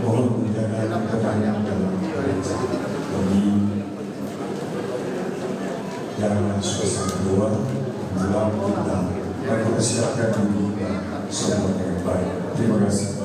Mohon menjaga ketenangan dalam gereja. Jadi jangan suasana luar dalam kita mempersiapkan diri kita semua dengan baik. Terima kasih.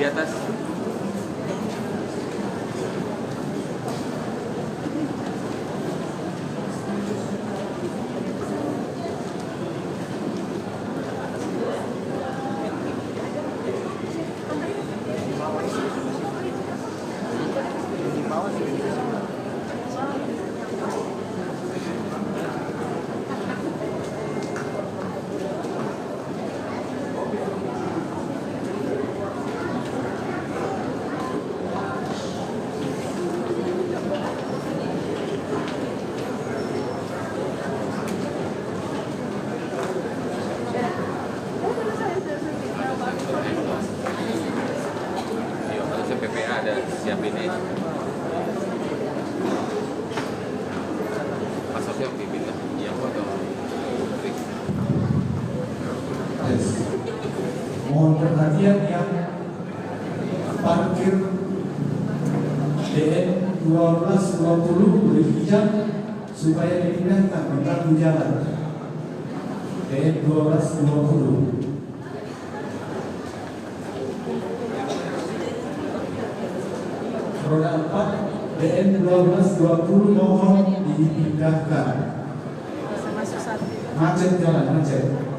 Di atas. perhatian yang parkir DN 1220 boleh hijab supaya dipindahkan ke lampu jalan DN 1220. Roda 4 DN 1220 mohon dipindahkan. Macet jalan, macet.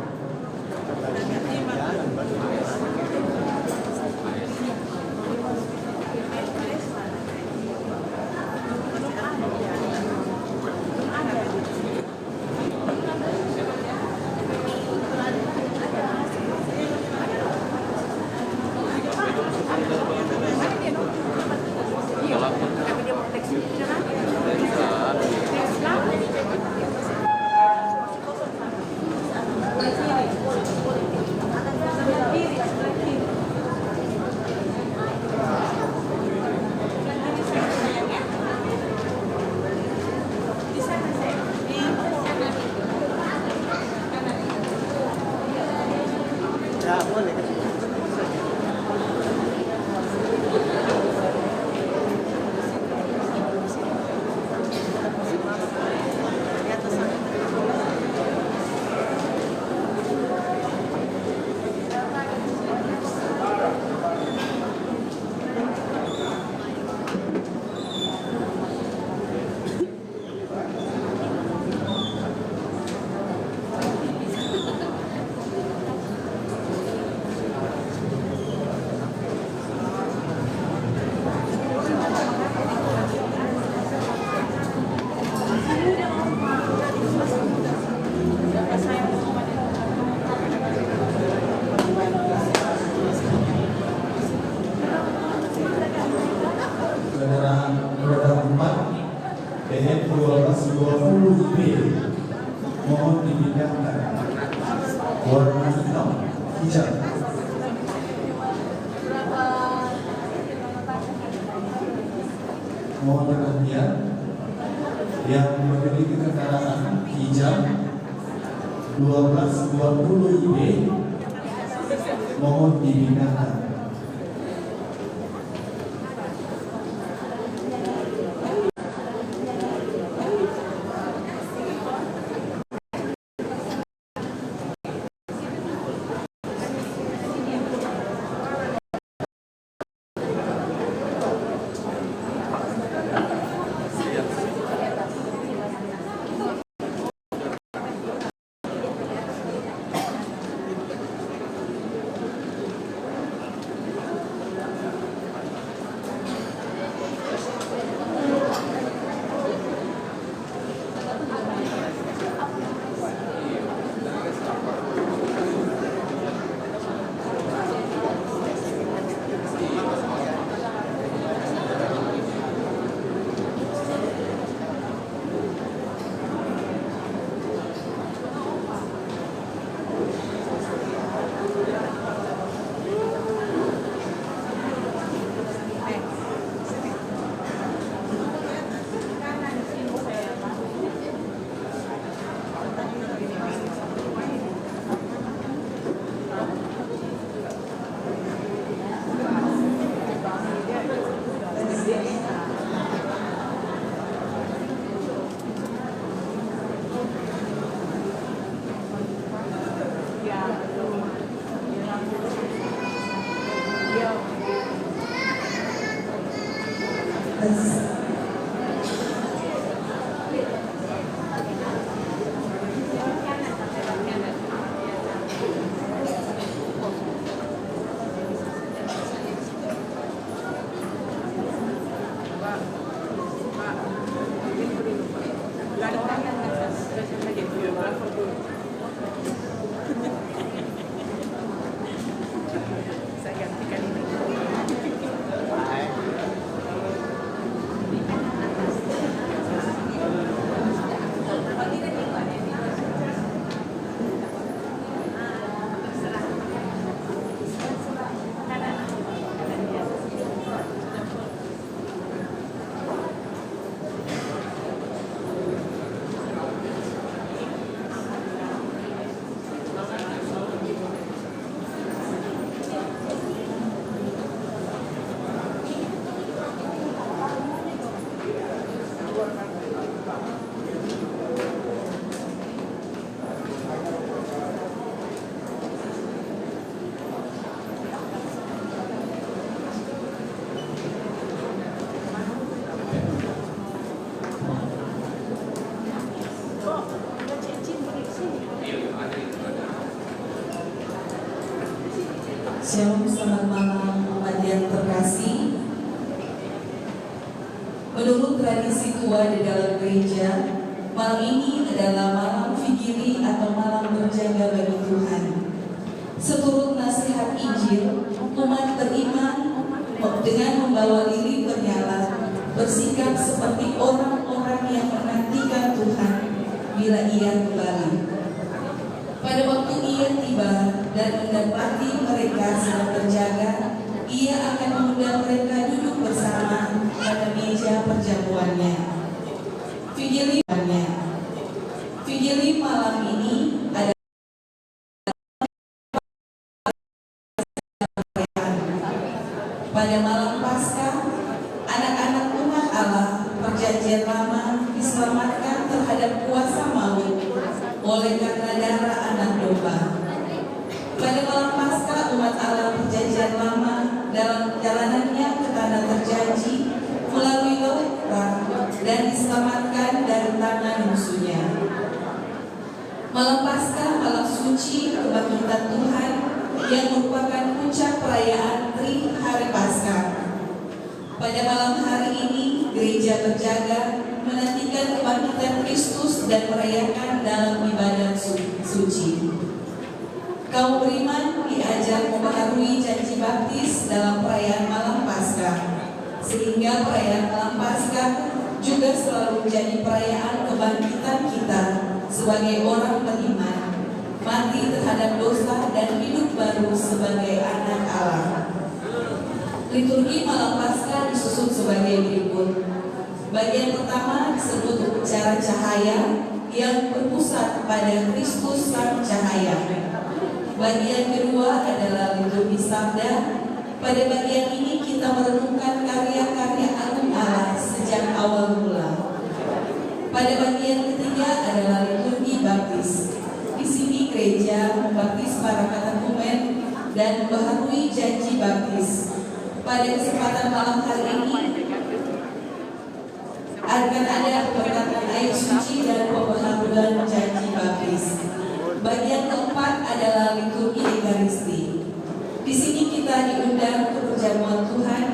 DN 1220B mohon dipindahkan warna hitam hijab. Mohon perhatian yang memiliki kendaraan hijab 1220B mohon dipindahkan. Shalom, selamat malam umat yang terkasih. Menurut tradisi tua di dalam gereja, malam ini adalah malam vigili atau malam berjaga bagi Tuhan. Seturut nasihat Injil, umat beriman dengan membawa lilin bernyala, bersikap seperti orang-orang yang menantikan Tuhan bila Ia kembali. Pada waktu Ia tiba dan mendapati mereka sedang berjaga, Ia akan mengundang mereka duduk bersama pada meja perjamuannya. Vigili malam ini adalah pada malam Paskah, anak-anak umat Allah perjanjian lama diselamatkan terhadap kuasa maut oleh karena darah anak domba. Pada malam Paskah, umat Allah perjanjian lama dalam perjalanannya ke tanah terjanji melalui laut perang dan diselamatkan dari tangan musuhnya. Malam Paskah, malam suci kebangkitan Tuhan yang merupakan puncak perayaan Hari Paskah. Pada malam hari ini, gereja berjaga menantikan kebangkitan Kristus dan merayakan dalam ibadat suci. Kaum beriman diajar membaharui janji baptis dalam perayaan malam Paskah, sehingga perayaan malam Paskah juga selalu menjadi perayaan kebangkitan kita sebagai orang beriman, mati terhadap dosa dan hidup baru sebagai anak Allah. Liturgi malam Paskah disusun sebagai berikut. Bagian pertama disebut upacara cahaya yang berpusat pada Kristus Sang Cahaya. Bagian kedua adalah liturgi sabda. Pada bagian ini kita merenungkan karya-karya agung Allah sejak awal mula. Pada bagian ketiga adalah liturgi baptis. Di sini gereja membaptis para katekumen dan membaharui janji baptis. Pada kesempatan malam hari ini akan ada perkataan air suci dan pembaharuan janji baptis. Bagian keempat adalah liturgi Ekaristi. Di sini kita diundang ke perjamuan Tuhan,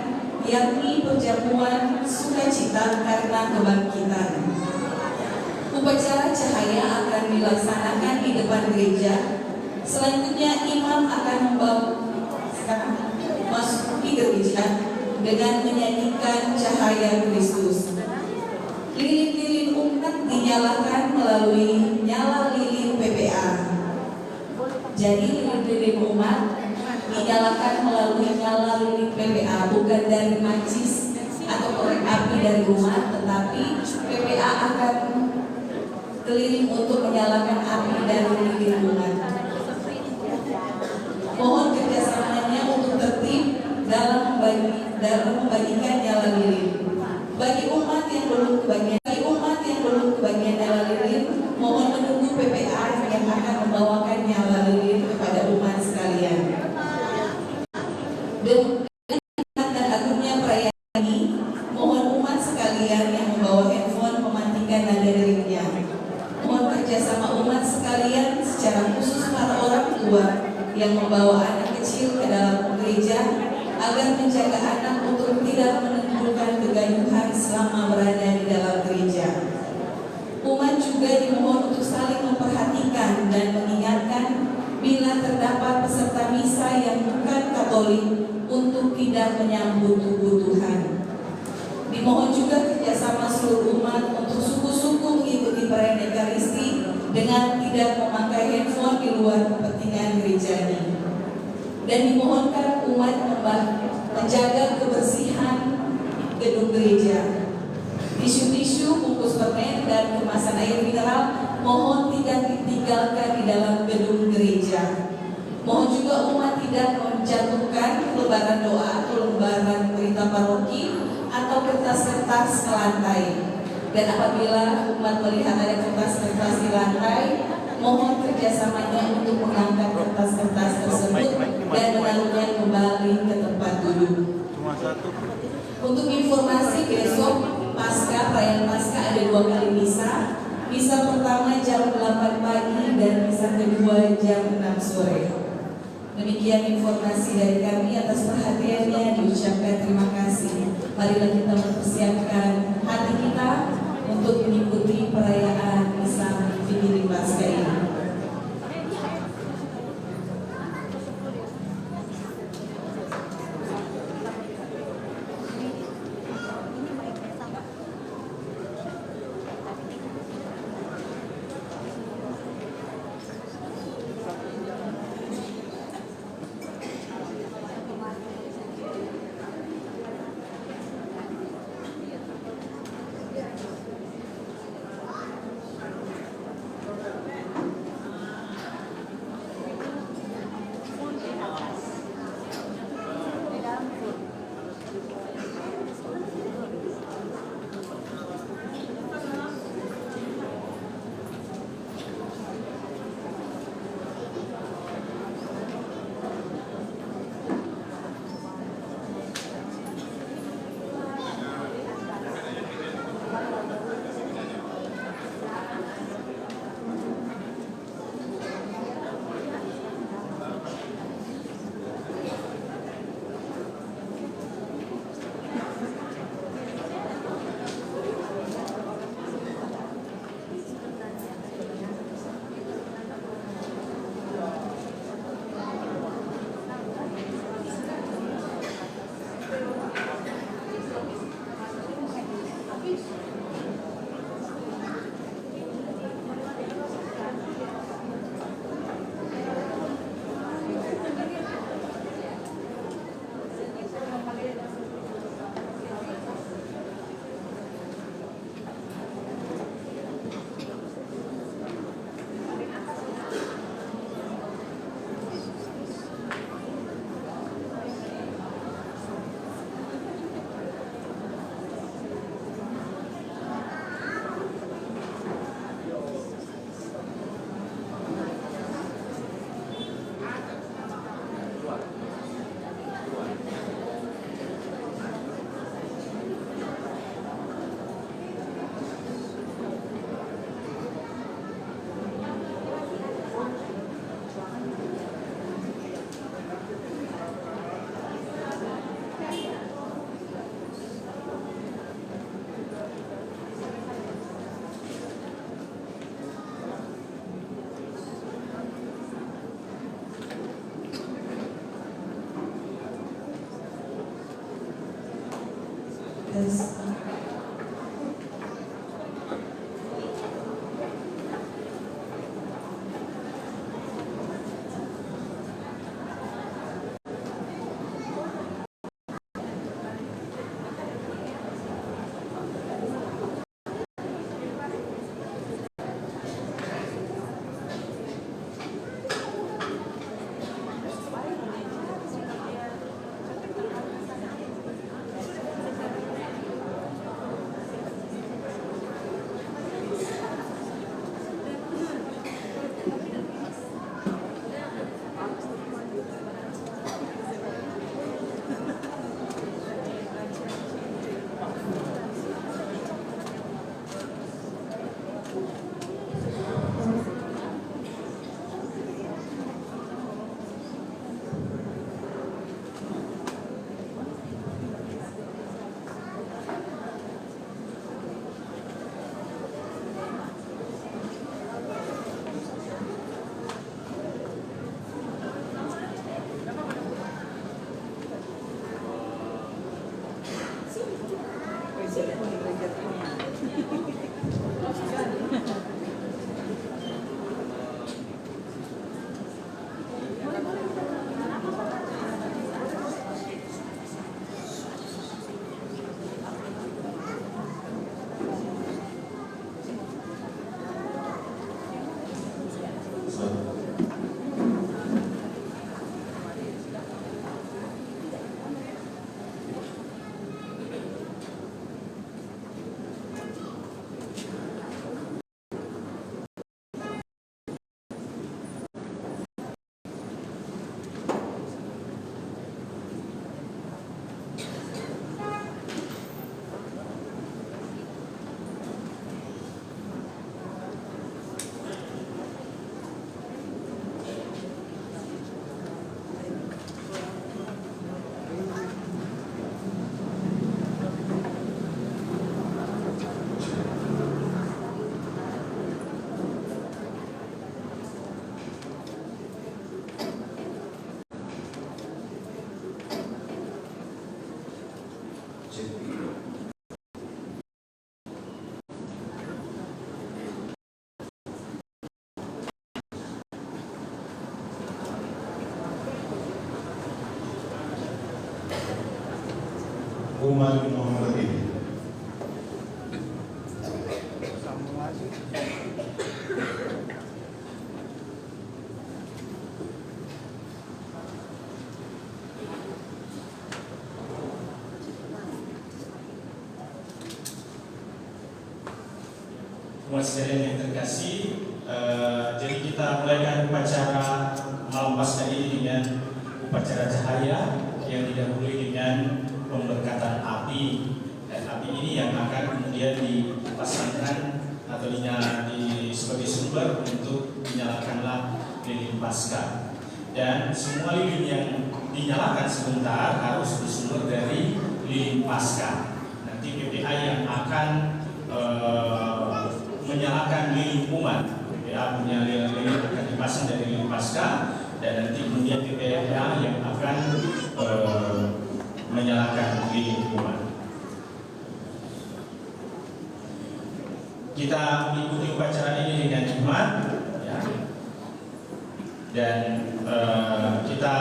yakni perjamuan sukacita karena kebangkitan. Upacara cahaya akan dilaksanakan di depan gereja. Selanjutnya imam akan masuk di gereja dengan menyanyikan cahaya Kristus. Lilin-lilin umat dinyalakan melalui nyala lilin PPA. Jadi lilin-lilin umat dinyalakan melalui nyala lilin PPA, bukan dari macis atau korek api dari rumah, tetapi PPA akan keliling untuk menyalakan api dari lilin umat. Mohon kerjasamanya untuk tertib dalam membagikan nyala lilin. Bagi umat yang belum kebagian nyala lilin, mohon menunggu PPA yang akan membawakan nyala lilin kepada umat sekalian. Dengan agungnya perayaan ini, mohon umat sekalian yang membawa handphone mematikan nada lilinnya. Mohon kerjasama umat sekalian, secara khusus para orang tua yang membawa anak kecil ke dalam gereja, agar menjaga anak untuk tidak menimbulkan kegayuhan selama berada di dalam gereja. Umat juga dimohon untuk saling memperhatikan dan mengingatkan bila terdapat peserta misa yang bukan Katolik untuk tidak menyambut tubuh Tuhan. Dimohon juga kerjasama seluruh umat untuk suku-suku mengikuti perayaan Ekaristi dengan tidak memakai handphone di luar kepentingan gereja ini. Dan dimohonkan umat menjaga kebersihan gedung gereja. Tisu-tisu, bungkus permen, dan kemasan air mineral mohon tidak ditinggalkan di dalam gedung gereja. Mohon juga umat tidak menjatuhkan lembaran doa atau lembaran berita paroki atau kertas-kertas ke lantai. Dan apabila umat melihat ada kertas-kertas di lantai, mohon kerjasamanya untuk mengangkat kertas-kertas tersebut dan menaruhnya kembali ke tempat duduk. Untuk informasi, besok perayaan Paskah ada 2 kali misa. Misa pertama jam 8 pagi dan misa kedua jam 6 sore. Demikian informasi dari kami, atas perhatiannya diucapkan terima kasih. Marilah kita mempersiapkan hati kita untuk mengikuti perayaan Misa Fitri Paskah ini. umat Muhammad ini. Umat sekalian yang terkasih, jadi kita mulaikan upacara malam Paskah ini dengan upacara cahaya yang didahului dengan pemberkatan api, dan api ini yang akan kemudian dipasangkan atau sebagai sumber untuk dinyalakanlah lilin Paskah. Dan semua lilin yang dinyalakan sebentar harus bersumber dari lilin Paskah. Nanti PPA yang akan menyalakan lilin umat, PPA punya lilin akan dipasang dari lilin Paskah, dan nanti kemudian PPA yang akan menyalakan lilin umat. Kita mengikuti upacara ini dengan hikmat, ya. Dan kita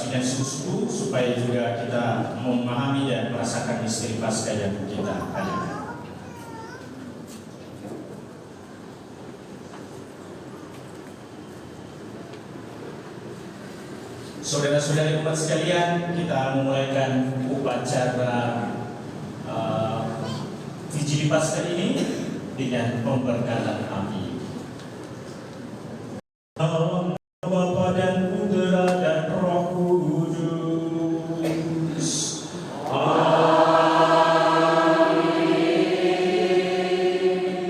dengan sungguh-sungguh supaya juga kita memahami dan merasakan misteri Paskah yang kita adakan. Saudara-saudari umat sekalian, kita memulaikan upacara Vigili Paskah ini dengan pemberkatan api. Nama Bapa dan Putra dan Roh Kudus. Amin.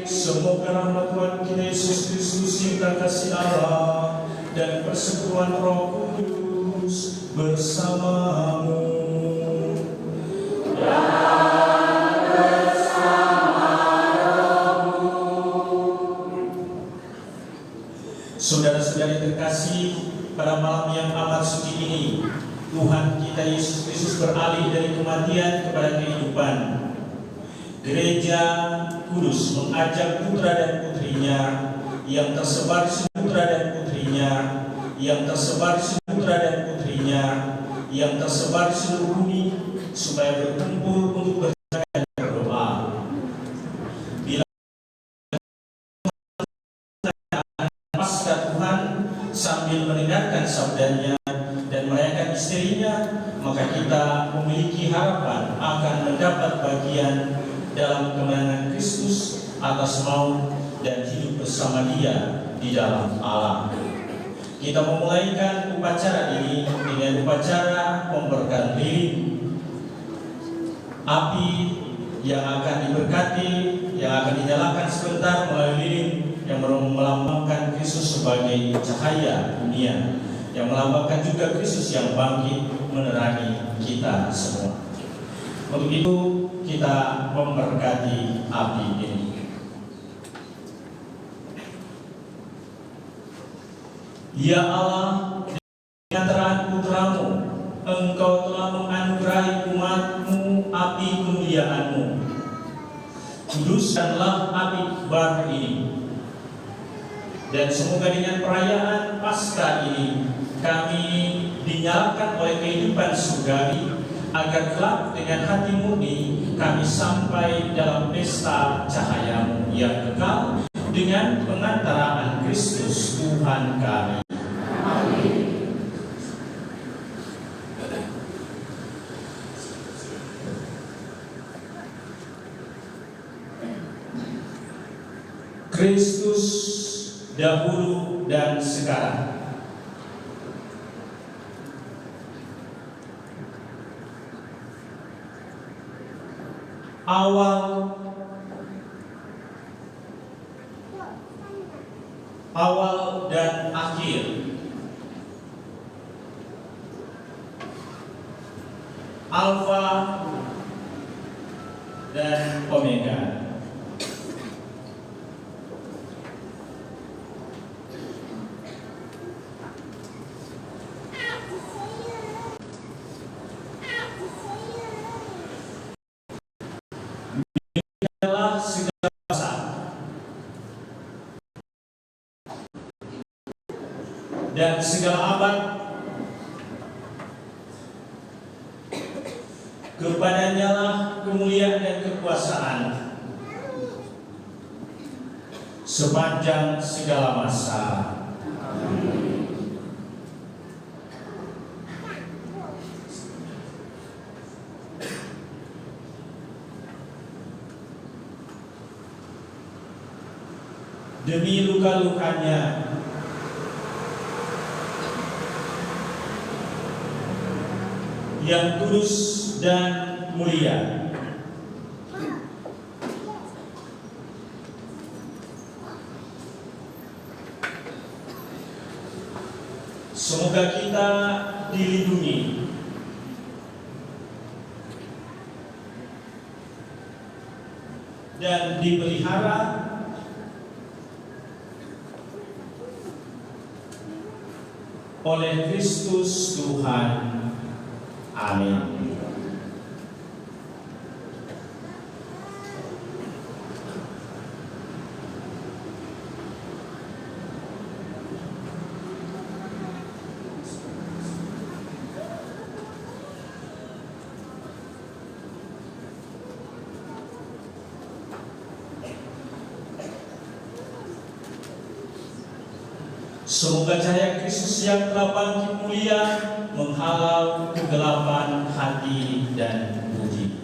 Semoga rahmat Tuhan kita Yesus Kristus, cinta kasih Allah, dan persekutuan Roh Kudus bersamamu. Saudara-saudari terkasih, pada malam yang amat suci ini, Tuhan kita Yesus Kristus beralih dari kematian kepada kehidupan. Gereja Kudus mengajak putra dan putrinya yang tersebar di putra dan putrinya yang tersebar di putra dan putrinya yang tersebar di seluruh bumi supaya berkumpul untuk berjaga dan berdoa. Bila Paskah Tuhan sambil mendengarkan sabdanya dan merayakan misterinya, maka kita memiliki harapan akan mendapat bagian dalam kemenangan Kristus atas maut dan hidup bersama Dia di dalam Allah. Kita memulaikan upacara ini dengan upacara pemberkatan lilin api yang akan diberkati, yang akan dinyalakan sebentar melalui lilin yang melambangkan Kristus sebagai cahaya dunia, yang melambangkan juga Kristus yang bangkit menerangi kita semua. Untuk itu kita memberkati api ini. Ya Allah, dengan terang putramu, Engkau telah menganugerahi umatmu api kemuliaanmu. Kuduskanlah api baru ini, dan semoga dengan perayaan Paskah ini kami dinyalakan oleh kehidupan surgawi, agar kelak dengan hati murni kami sampai dalam pesta cahayamu yang kekal dengan pengantaraan Kristus Tuhan kami. Amin. Kristus dahulu dan sekarang. Awal dan akhir. Alfa dan Omega. Adalah segala masa dan segala abad kepada Kepadanya lah kemuliaan dan kekuasaan sepanjang segala masa. Demi luka-lukanya yang kudus dan mulia, semoga kita dilindungi dan dipelihara oleh Kristus Tuhan. Amin. Semoga cahaya Kristus yang telah bangkit mulia menghalau kegelapan hati dan budi.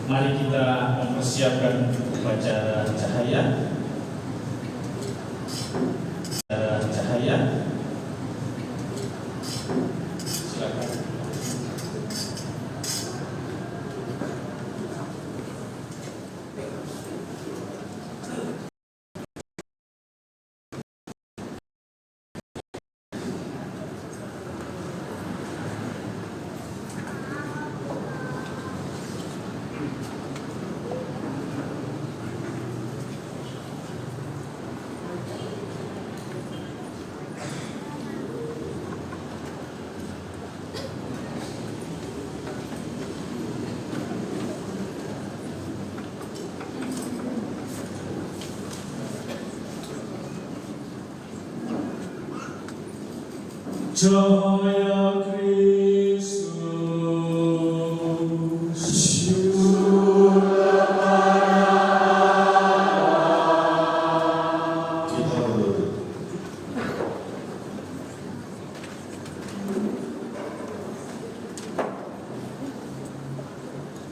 Mari kita mempersiapkan upacara cahaya. Silakan. Cahaya Kristus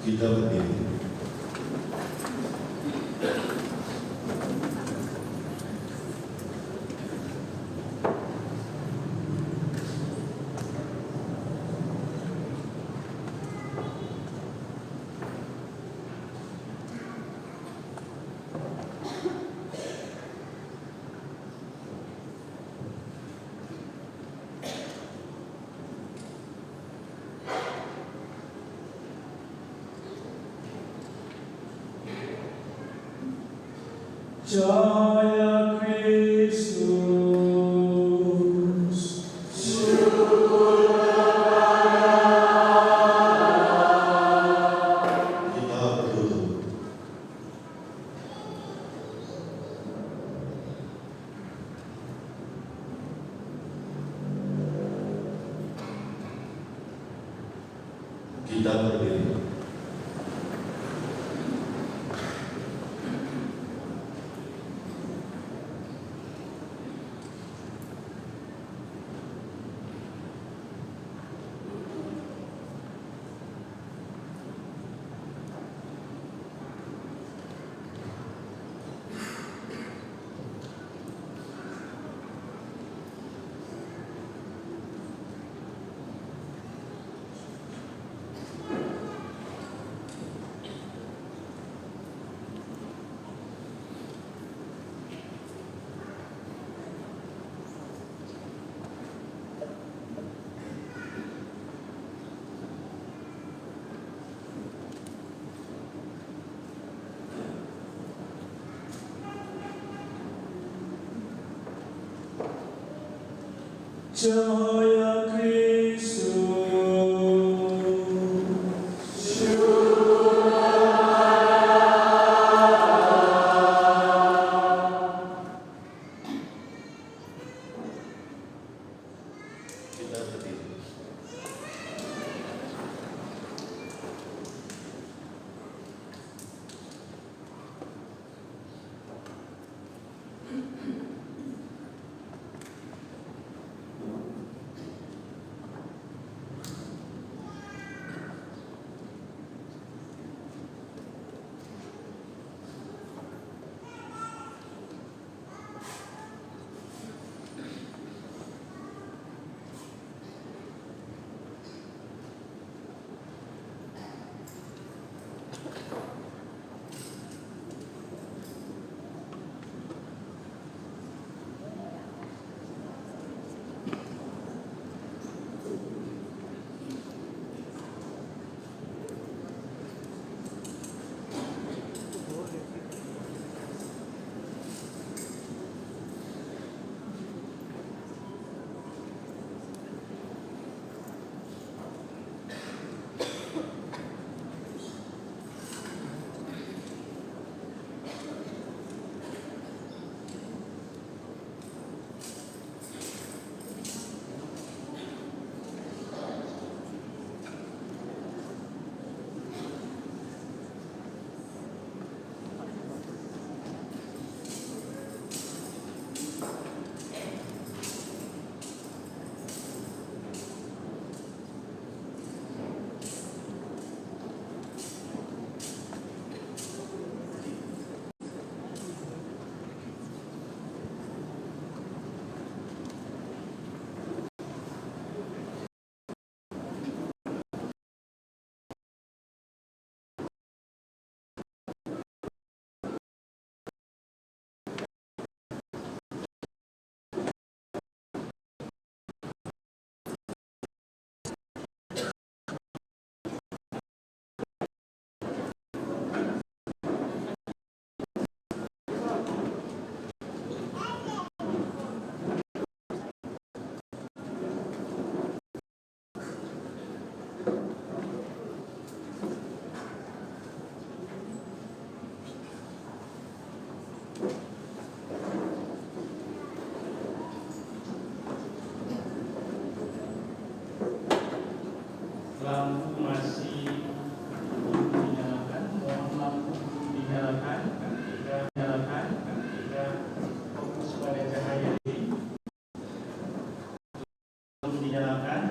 Kita berdiri. Cahaya Kristus Kita berdiri. Kita berdiri. Cahaya Kristus. Kita berdiri. Lampu masih dinyalakan, mohon lampu dinyalakan, ketika fokus pada cahaya ini, lampu dinyalakan.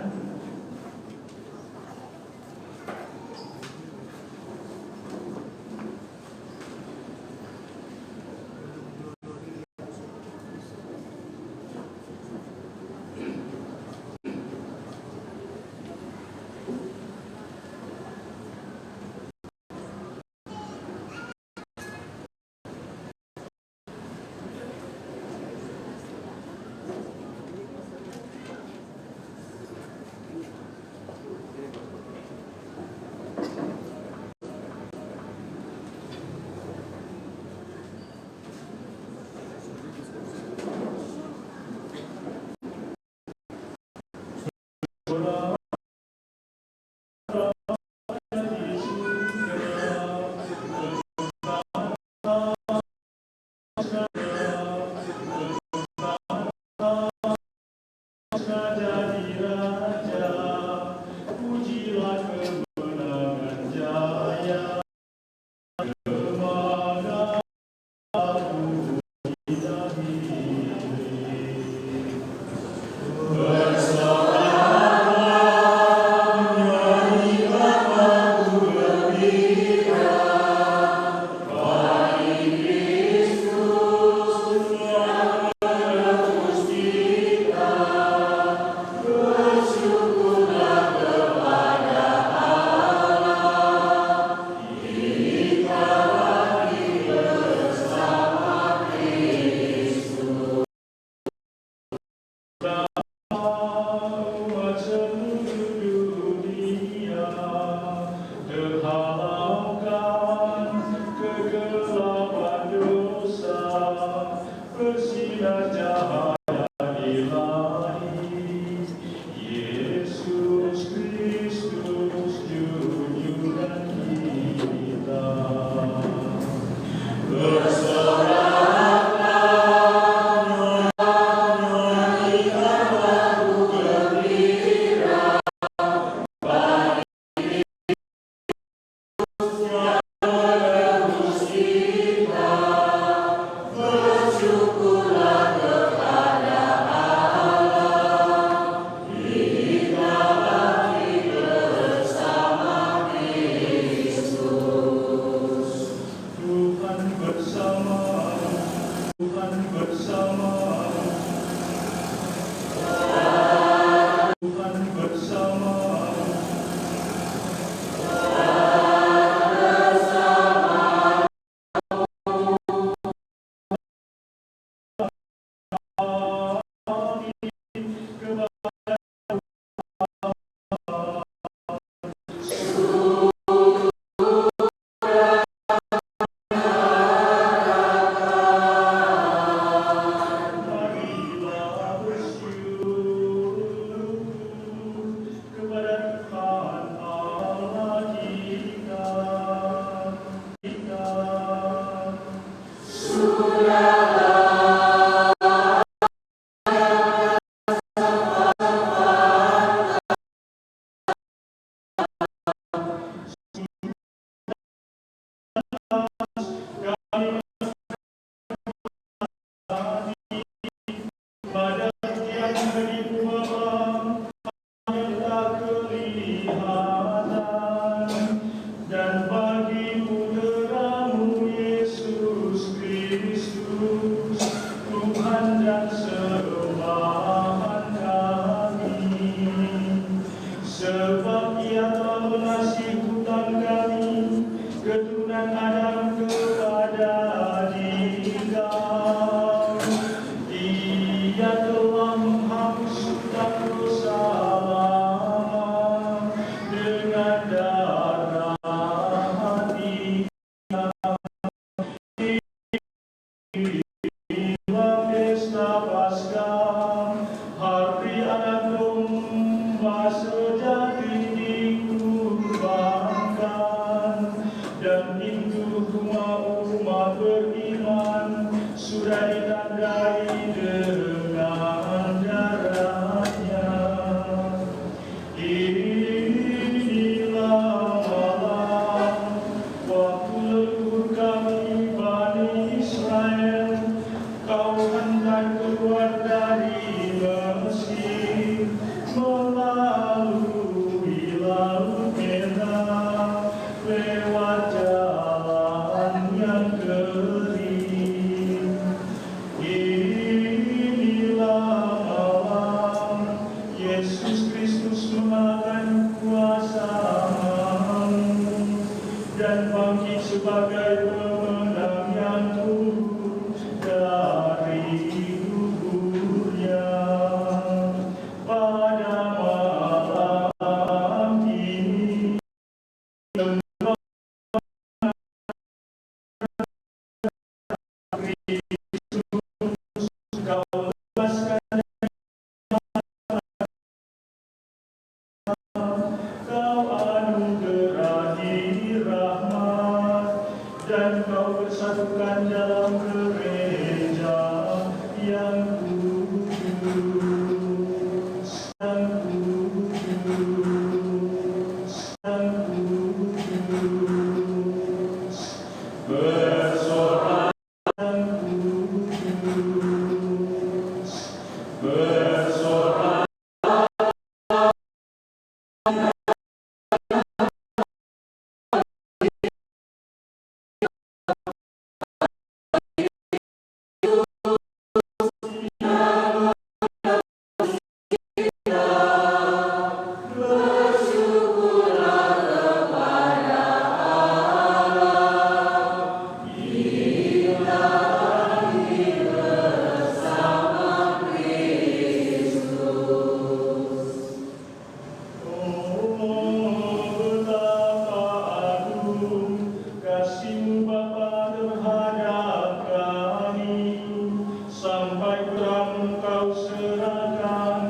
Yesus Yesus Kristus mengalahkan kuasa-Mu dan bangkit sebagai pemenang yang turun dari kuburnya. Pada malam ini Kau lepaskan, Kau anugerahi rahmat, dan Kau bersatukan dalam gereja yang kudus, yang kudus, yang kudus. Bersorak yang kudus, bersorak kasih-Mu Bapa terhadap kami, sampai Putra-Mu Kau serahkan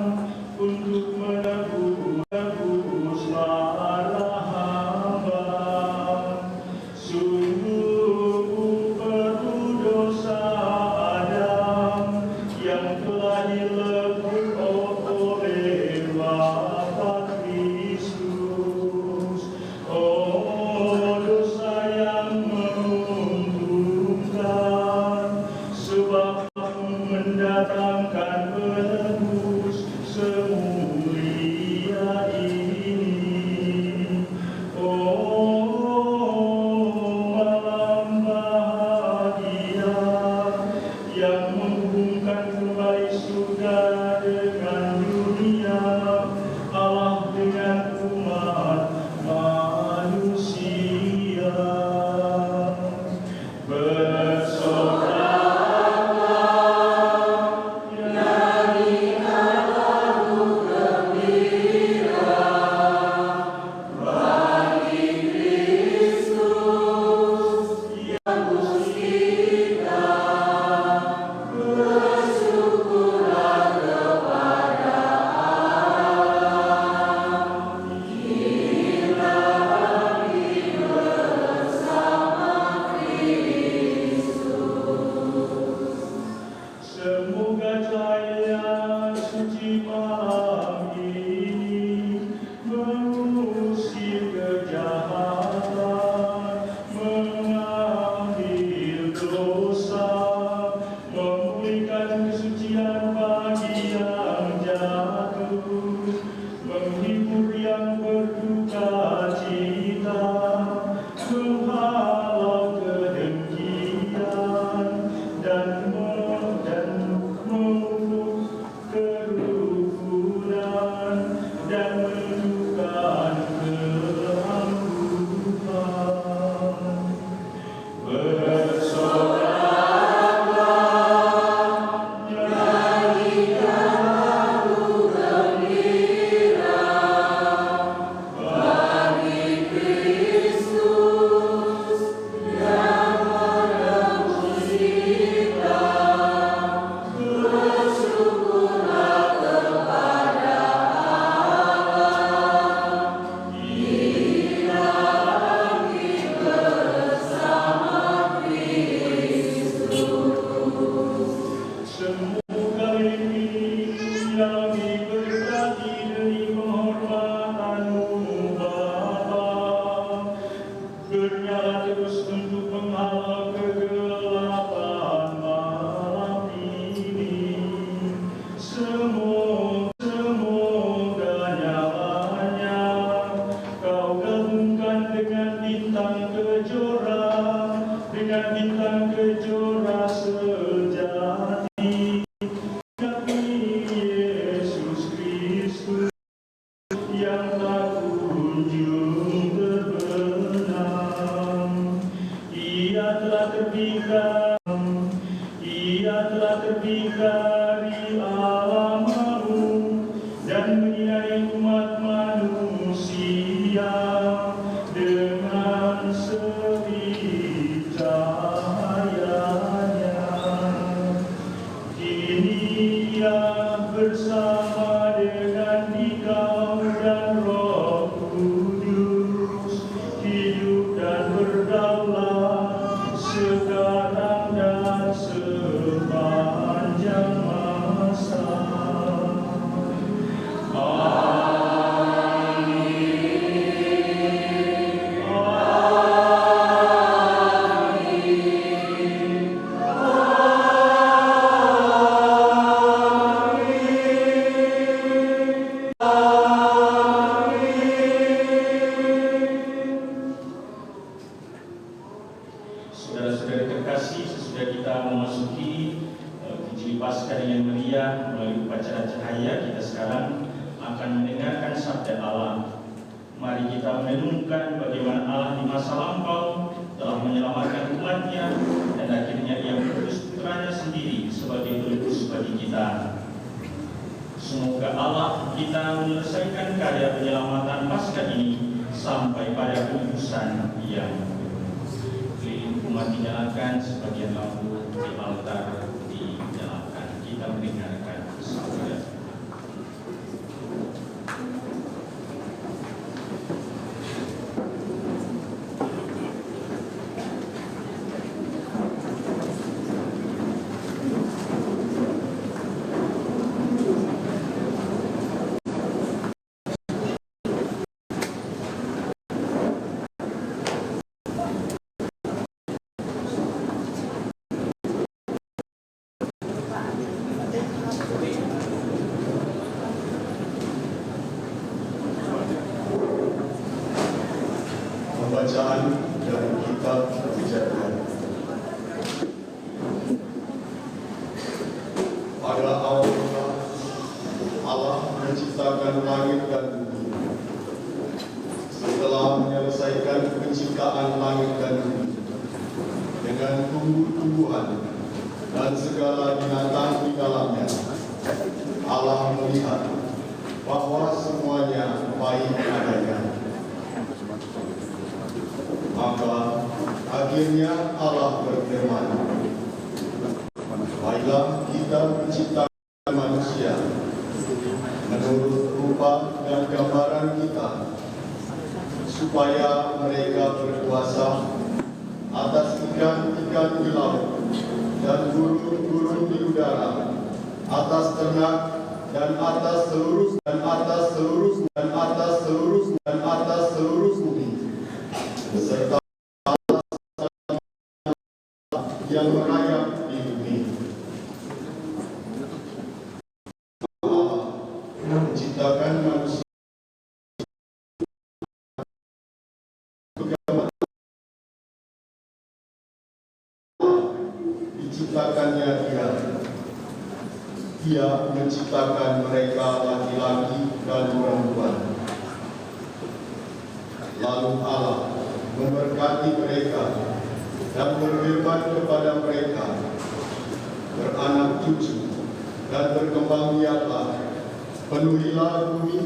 untuk menebus para hamba. Sungguh perlu dosa Adam yang telah dilebur oleh Bapa Kristus. Oh, dosa yang menguntungkan, sebab mendatangkan penebus semuli. dan menyinari umat manusia dengan seri cahayanya. Kini ia bersama dengan Dikau dan Roh Kudus, hidup dan berdaulat sekarang dan sepanjang masa. Saudara-saudara terkasih, sesudah kita memasuki Injil Paskah dengan meriah melalui upacara cahaya, kita sekarang akan mendengarkan sabda Allah. Mari kita merenungkan bagaimana Allah di masa lampau telah menyelamatkan umatnya dan akhirnya Ia mengutus putranya sendiri sebagai penebus bagi kita. Semoga Allah kita menyelesaikan karya penyelamatan Paskah ini sampai pada penebusan yang umat dinyalakan, sebagian lampu di altar dinyalakan. Kita mendengarkan sabda. Pembacaan dari kitab Kejadian. Pada awalnya Allah menciptakan langit dan bumi. Setelah menyelesaikan penciptaan langit dan bumi dengan tumbuh-tumbuhan dan segala binatang di dalamnya, Allah melihat bahwa semuanya baik adanya. Maka akhirnya Allah berfirman, baiklah kita menciptakan manusia menurut rupa dan gambaran kita, supaya mereka berkuasa atas ikan-ikan di laut dan burung-burung di udara, atas ternak dan atas seluruh bumi, beserta yang merayap di bumi. Allah menciptakan manusia diciptakannya Dia menciptakan mereka laki-laki dan perempuan. Lalu Allah memberkati mereka dan berfirman kepada mereka, beranak cucu dan berkembang biaklah, penuhilah bumi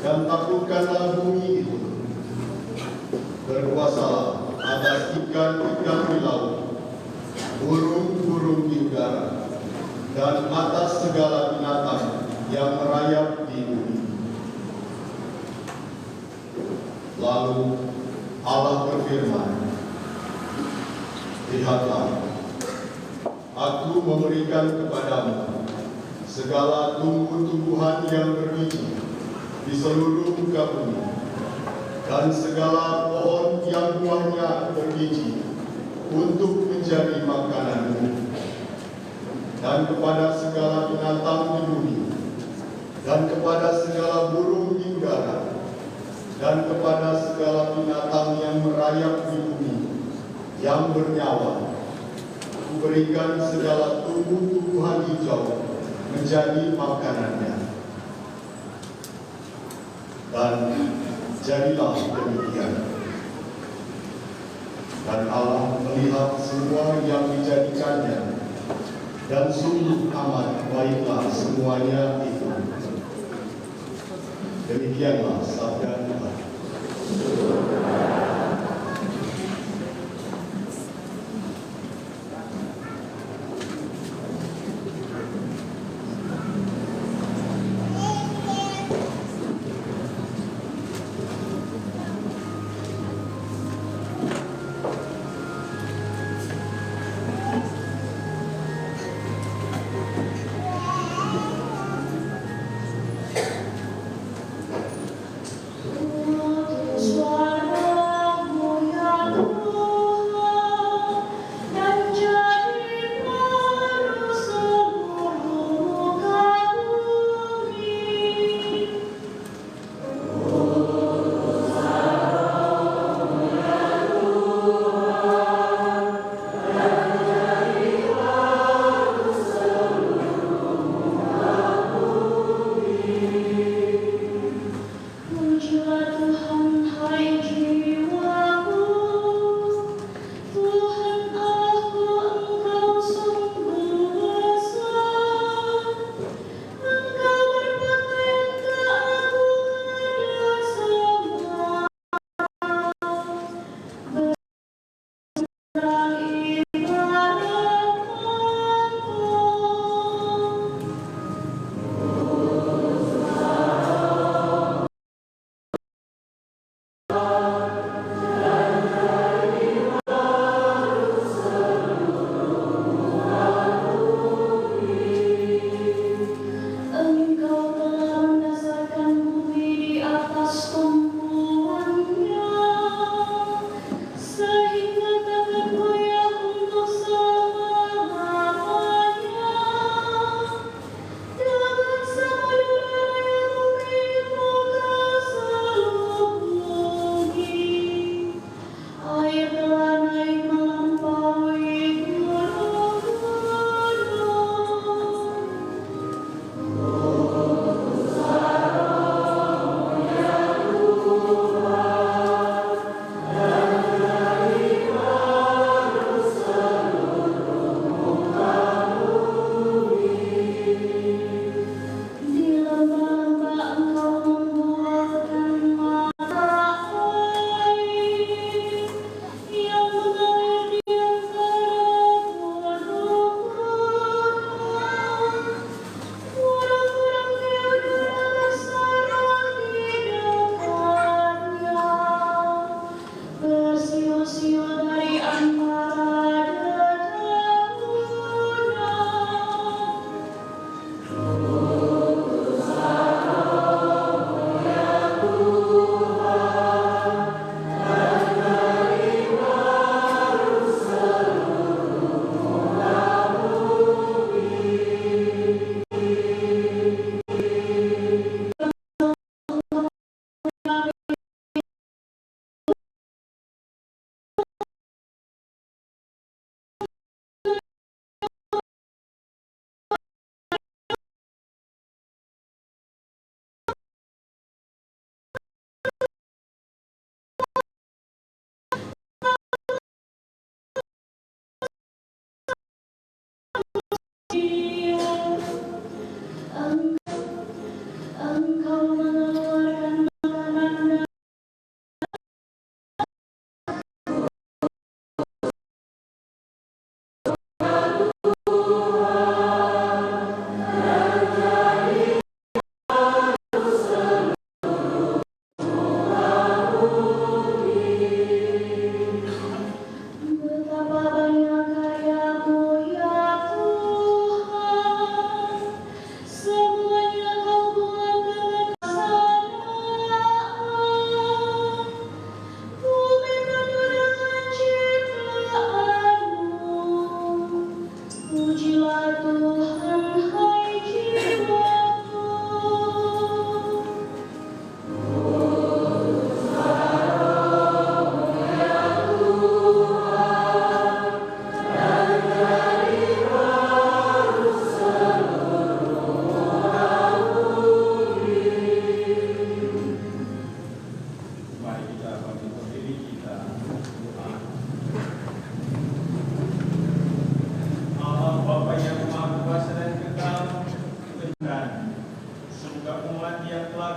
dan taklukkanlah bumi itu. Berkuasalah atas ikan-ikan di laut, burung-burung di udara, dan atas segala binatang yang merayap di bumi. Lalu Allah berfirman, lihatlah, Aku memberikan kepadamu segala tumbuh-tumbuhan yang berbiji di seluruh muka bumi, dan segala pohon yang buahnya berbiji untuk menjadi makananmu, dan kepada segala binatang di bumi, dan kepada segala burung di udara, dan kepada segala binatang yang merayap di bumi yang bernyawa. Kuberikan segala tumbuh-tumbuhan hijau menjadi makanannya. Dan jadilah demikian. Dan Allah melihat semua yang dijadikannya, dan sungguh amat baiklah semuanya itu. Demikianlah sabda Tuhan. Pujilah Tuhan, hai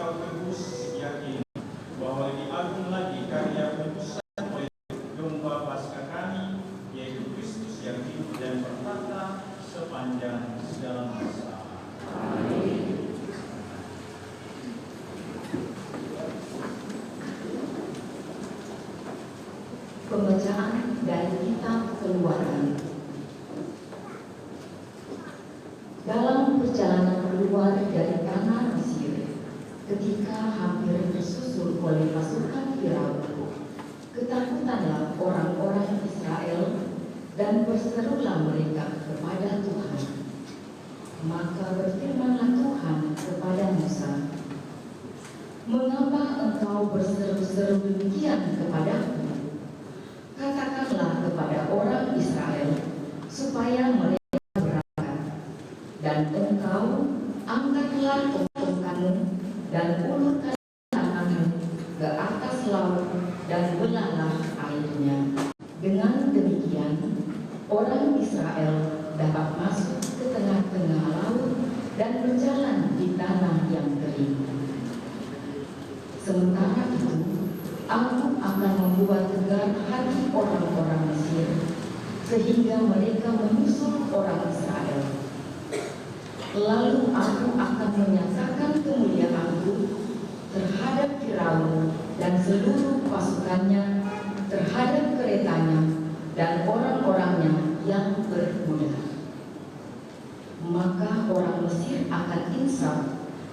Roh Kudus yakin bahwa lebih agung lagi karya penebusan oleh domba Paskah kami, yaitu Kristus yang hidup dan bertata sepanjang segala masa. Pembacaan dari Kitab Keluaran. Dalam perjalanan keluar dari tanah Mesir, ketika hampir disusul oleh pasukan Firaun, ketakutanlah orang-orang Israel dan berserulah mereka kepada Tuhan. Maka berfirmanlah Tuhan kepada Musa, "Mengapa engkau berseru-seru demikian kepadaku? Katakanlah kepada orang Israel supaya mereka berangkat, dan engkau angkatlah tongkatmu dan ulurkan tanganmu ke atas laut dan belahlah airnya. Dengan demikian orang Israel dapat masuk ke tengah-tengah laut dan berjalan di tanah yang kering. Sementara itu, aku akan membuat tegar hati orang-orang Mesir, sehingga mereka menyusul orang Israel. Lalu aku akan menyatakan kemuliaanku terhadap Firaun dan seluruh pasukannya, terhadap keretanya dan orang-orangnya yang berkuda. Maka orang Mesir akan insaf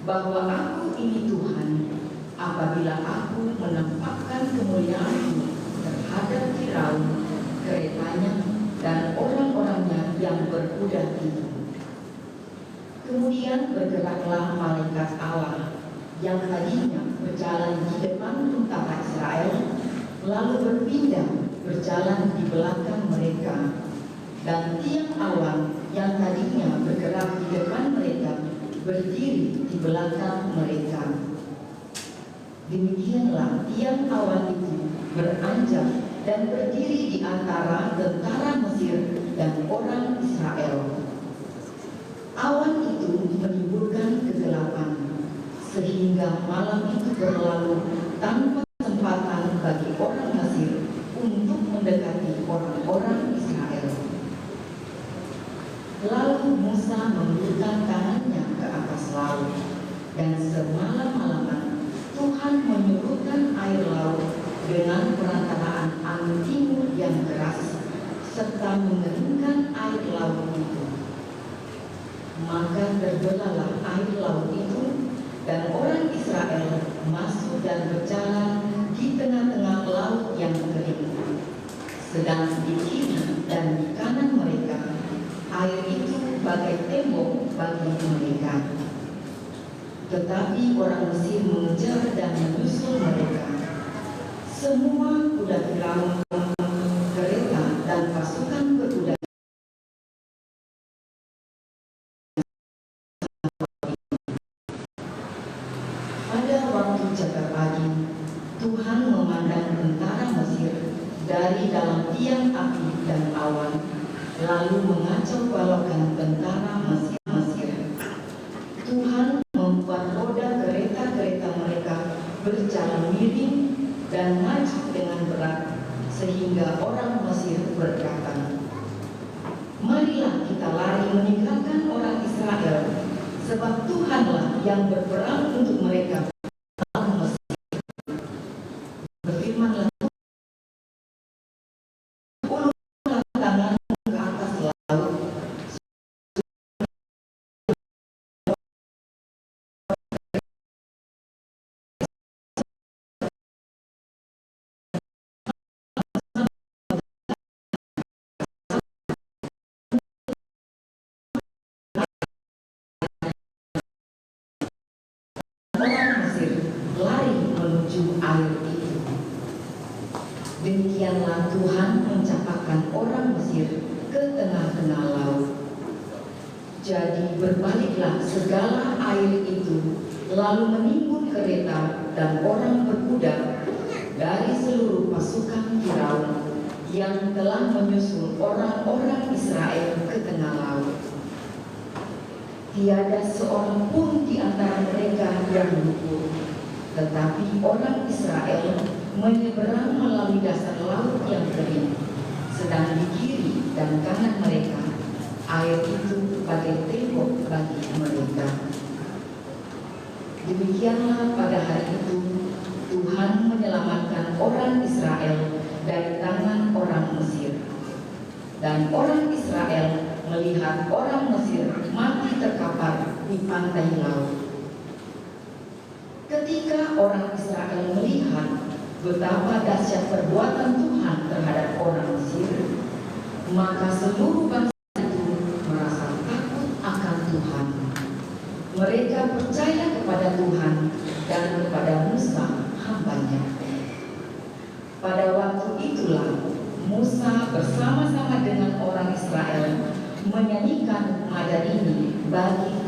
bahwa aku ini Tuhan, apabila aku menampakkan kemuliaanku terhadap Firaun, keretanya, dan orang-orangnya yang berkuda itu." Kemudian bergeraklah malaikat Allah yang tadinya berjalan di depan tentara Israel, lalu berpindah berjalan di belakang mereka, dan tiang awan yang tadinya bergerak di depan mereka berdiri di belakang mereka. Demikianlah tiang awan itu beranjak dan berdiri di antara tentara Mesir dan orang Israel. Awan itu menimbulkan kegelapan, sehingga malam itu berlalu tanpa kesempatan bagi orang Mesir untuk mendekati orang-orang Israel. Lalu Musa mengulurkan tangannya ke atas laut, dan semalam-malaman Tuhan menyurutkan air laut dengan perantaraan angin timur yang keras, serta mengeringkan air laut itu. Maka terbelahlah air laut itu, dan orang Israel masuk dan berjalan di tengah-tengah laut yang kering. Sedang di kiri dan di kanan mereka, air itu bagai tembok bagi mereka. Tetapi orang Mesir mengejar dan menyusul mereka. Semua kuda Firaun, kereta, dan pasukan berkuda pada waktu jaga pagi, Tuhan memandang tentara Mesir dari dalam tiang api dan awan, lalu mengacau balaukan tentara Mesir. Tuhan membuat roda kereta-kereta mereka berjalan miring dan maju dengan berat, sehingga orang Mesir berkata, "Marilah kita lari meninggalkan orang Israel, sebab Tuhanlah yang berperang untuk mereka." Berfirmanlah, "Ulurlah tanganmu ke atas laut." Orang Mesir lari menuju air itu. Demikianlah Tuhan mencampakkan orang Mesir ke tengah-tengah laut. Jadi berbaliklah segala air itu, lalu menimbun kereta dan orang berkuda dari seluruh pasukan Firaun yang telah menyusul orang-orang Israel ke tengah laut. Tiada seorang pun di antara mereka yang luput, tetapi orang Israel menyeberang melalui dasar laut yang kering, sedang di kiri dan kanan mereka air itu bagai tembok bagi mereka. Demikianlah pada hari itu Tuhan menyelamatkan orang Israel dari tangan orang Mesir. Dan orang Israel melihat orang Mesir mati terkapar di pantai laut. Ketika orang Israel melihat betapa dahsyat perbuatan Tuhan terhadap orang Mesir, maka seluruh bangsa itu merasa takut akan Tuhan. Mereka percaya kepada Tuhan dan kepada Musa hambanya. Pada waktu itulah Musa bersama-sama dengan orang Israel menyanyikan nada ini bagi